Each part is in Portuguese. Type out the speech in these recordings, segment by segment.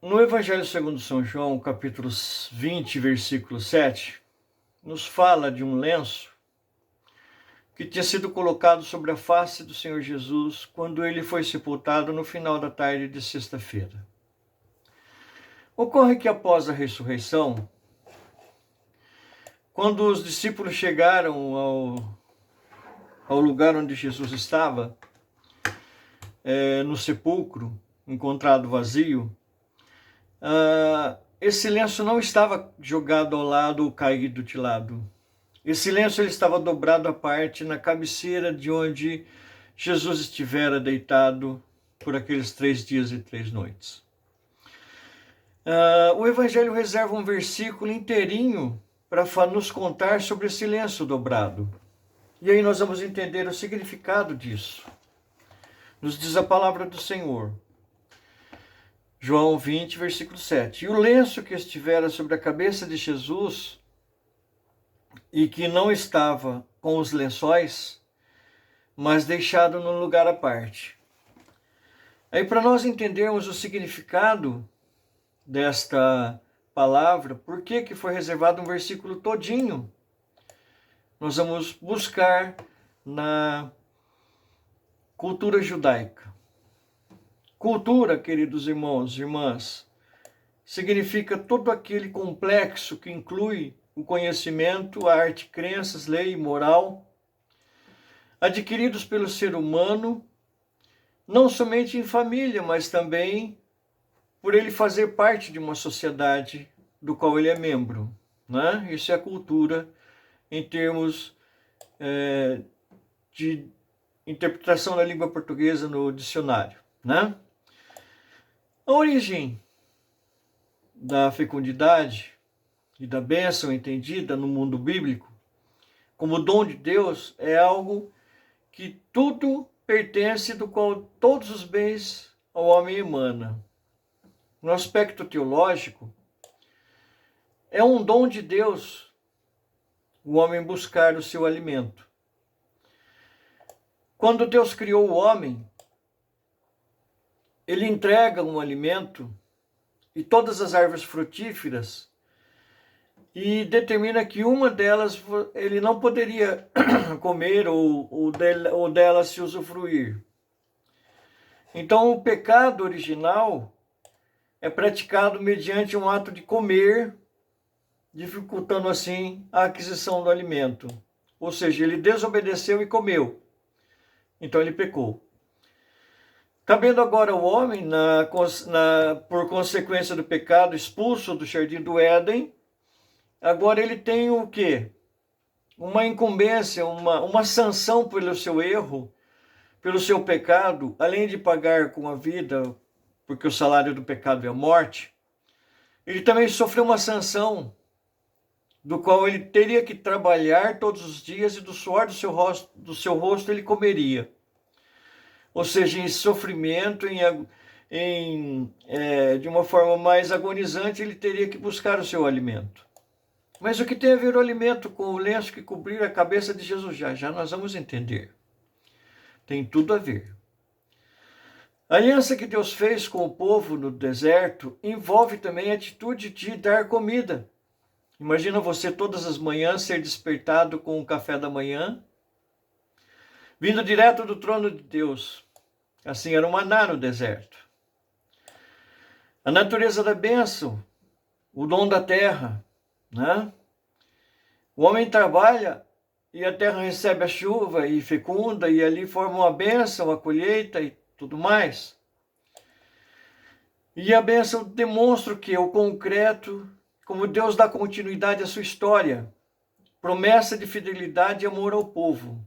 No Evangelho segundo São João, capítulo 20, versículo 7, nos fala de um lenço que tinha sido colocado sobre a face do Senhor Jesus quando ele foi sepultado no final da tarde de sexta-feira. Ocorre que após a ressurreição, quando os discípulos chegaram ao lugar onde Jesus estava, no sepulcro, encontrado vazio, esse lenço não estava jogado ao lado ou caído de lado. Esse lenço ele estava dobrado à parte na cabeceira de onde Jesus estivera deitado por aqueles 3 dias e 3 noites. O Evangelho reserva um versículo inteirinho para nos contar sobre esse lenço dobrado. E aí nós vamos entender o significado disso. Nos diz a palavra do Senhor. João 20, versículo 7. E o lenço que estivera sobre a cabeça de Jesus e que não estava com os lençóis, mas deixado num lugar à parte. Aí, para nós entendermos o significado desta palavra, por que foi reservado um versículo todinho, nós vamos buscar na cultura judaica. Cultura, queridos irmãos e irmãs, significa todo aquele complexo que inclui o conhecimento, a arte, crenças, lei e moral, adquiridos pelo ser humano, não somente em família, mas também por ele fazer parte de uma sociedade do qual ele é membro. Né? Isso é a cultura em termos de interpretação da língua portuguesa no dicionário. Né? A origem da fecundidade e da bênção entendida no mundo bíblico como dom de Deus é algo que tudo pertence, do qual todos os bens ao homem emana. No aspecto teológico, é um dom de Deus o homem buscar o seu alimento. Quando Deus criou o homem, ele entrega um alimento e todas as árvores frutíferas e determina que uma delas ele não poderia comer ou dela se usufruir. Então, o pecado original é praticado mediante um ato de comer, dificultando assim a aquisição do alimento. Ou seja, ele desobedeceu e comeu. Então, ele pecou. Cabendo agora ao homem, por consequência do pecado, expulso do jardim do Éden, agora ele tem o quê? Uma incumbência, uma sanção pelo seu erro, pelo seu pecado, além de pagar com a vida, porque o salário do pecado é a morte, ele também sofreu uma sanção, do qual ele teria que trabalhar todos os dias e do suor do seu rosto ele comeria. Ou seja, em sofrimento, de uma forma mais agonizante, ele teria que buscar o seu alimento. Mas o que tem a ver o alimento com o lenço que cobrir a cabeça de Jesus? Já nós vamos entender. Tem tudo a ver. A aliança que Deus fez com o povo no deserto envolve também a atitude de dar comida. Imagina você todas as manhãs ser despertado com o café da manhã, vindo direto do trono de Deus. Assim era o maná no deserto. A natureza da bênção, o dom da terra, né? O homem trabalha e a terra recebe a chuva e fecunda, e ali forma uma bênção, a colheita e tudo mais. E a bênção demonstra o que? O concreto, como Deus dá continuidade à sua história. Promessa de fidelidade e amor ao povo.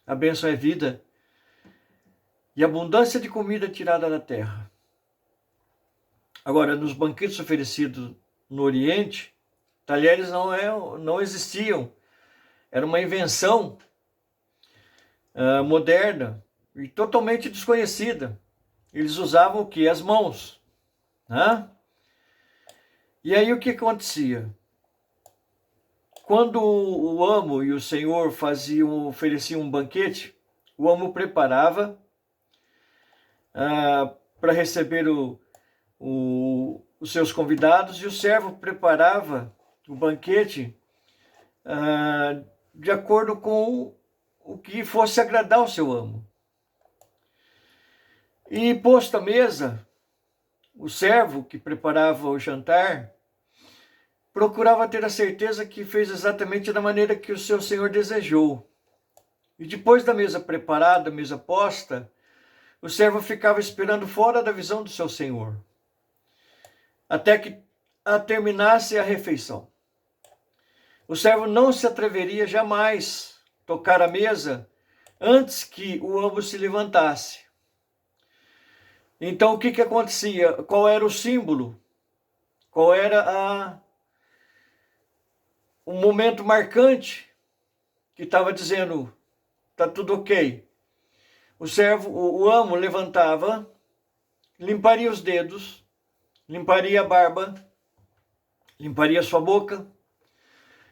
A bênção é vida e abundância de comida tirada da terra. Agora, nos banquetes oferecidos no Oriente, talheres não existiam. Era uma invenção moderna e totalmente desconhecida. Eles usavam o quê? As mãos. Né? E aí o que acontecia? Quando o amo e o senhor ofereciam um banquete, o amo preparava para receber os seus convidados, e o servo preparava o banquete de acordo com o que fosse agradar ao seu amo. E posto à mesa, o servo que preparava o jantar procurava ter a certeza que fez exatamente da maneira que o seu senhor desejou. E depois da mesa preparada, mesa posta, o servo ficava esperando fora da visão do seu senhor, até que terminasse a refeição. O servo não se atreveria jamais a tocar a mesa antes que o amo se levantasse. Então, o que acontecia? Qual era o símbolo? Qual era o momento marcante que estava dizendo, está tudo ok? O servo, o amo levantava, limparia os dedos, limparia a barba, limparia sua boca,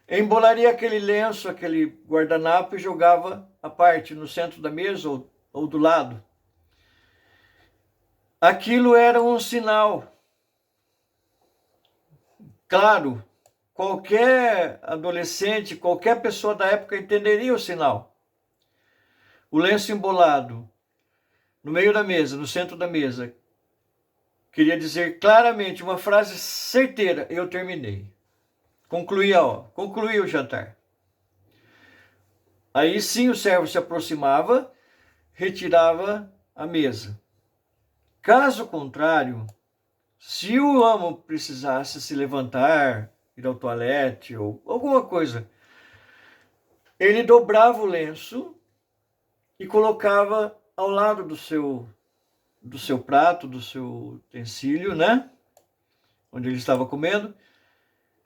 embolaria aquele lenço, aquele guardanapo e jogava à parte, no centro da mesa ou do lado. Aquilo era um sinal. Claro, qualquer adolescente, qualquer pessoa da época entenderia o sinal. O lenço embolado no meio da mesa, no centro da mesa, queria dizer claramente uma frase certeira: eu terminei. Concluí o jantar. Aí sim o servo se aproximava, retirava a mesa. Caso contrário, se o amo precisasse se levantar, ir ao toalete ou alguma coisa, ele dobrava o lenço e colocava ao lado do seu prato, do seu utensílio, né? Onde ele estava comendo.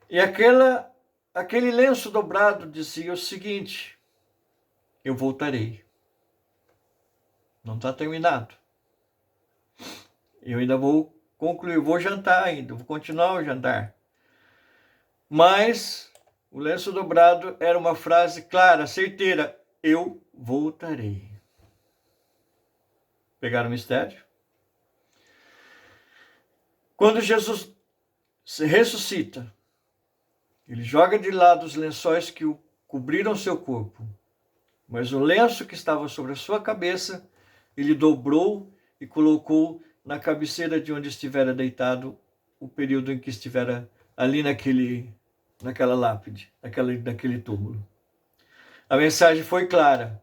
E aquele lenço dobrado dizia o seguinte: eu voltarei. Não está terminado. Eu ainda vou concluir, vou jantar ainda, vou continuar o jantar. Mas o lenço dobrado era uma frase clara, certeira: eu voltarei. Pegaram o mistério? Quando Jesus se ressuscita, ele joga de lado os lençóis que cobriram seu corpo, mas o lenço que estava sobre a sua cabeça, ele dobrou e colocou na cabeceira de onde estivera deitado o período em que estivera ali naquela lápide, naquele túmulo. A mensagem foi clara.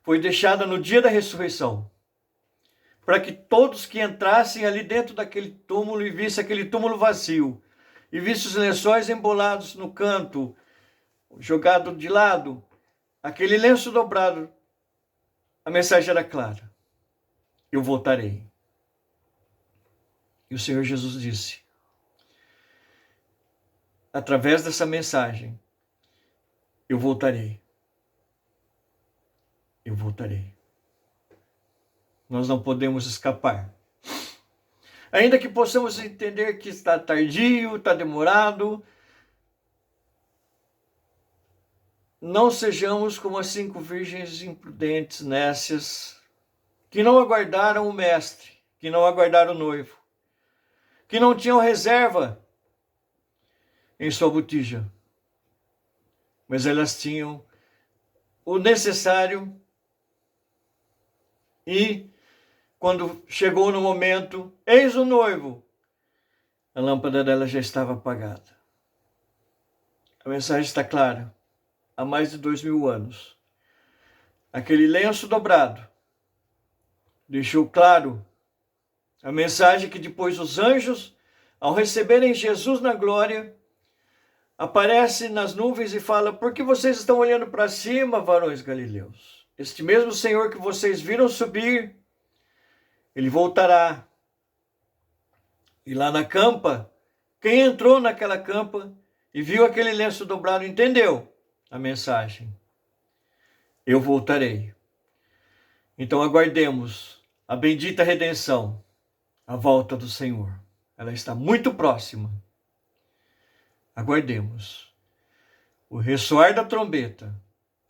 Foi deixada no dia da ressurreição, para que todos que entrassem ali dentro daquele túmulo e vissem aquele túmulo vazio, e vissem os lençóis embolados no canto, jogado de lado, aquele lenço dobrado, a mensagem era clara: eu voltarei. E o Senhor Jesus disse, através dessa mensagem: eu voltarei. Eu voltarei. Nós não podemos escapar. Ainda que possamos entender que está tardio, está demorado, não sejamos como as 5 virgens imprudentes, nécias, que não aguardaram o mestre, que não aguardaram o noivo, que não tinham reserva em sua botija, mas elas tinham o necessário e, quando chegou no momento, eis o noivo, a lâmpada dela já estava apagada. A mensagem está clara. Há mais de 2000 anos, aquele lenço dobrado deixou claro a mensagem que depois os anjos, ao receberem Jesus na glória, aparecem nas nuvens e falam: por que vocês estão olhando para cima, varões galileus? Este mesmo Senhor que vocês viram subir, ele voltará. E lá na campa, quem entrou naquela campa e viu aquele lenço dobrado entendeu a mensagem: eu voltarei. Então aguardemos a bendita redenção, a volta do Senhor. Ela está muito próxima. Aguardemos o ressoar da trombeta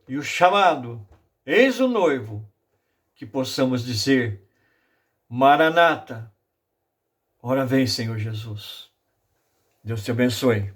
e o chamado: eis o noivo, que possamos dizer: Maranata, Ora vem, Senhor Jesus. Deus te abençoe.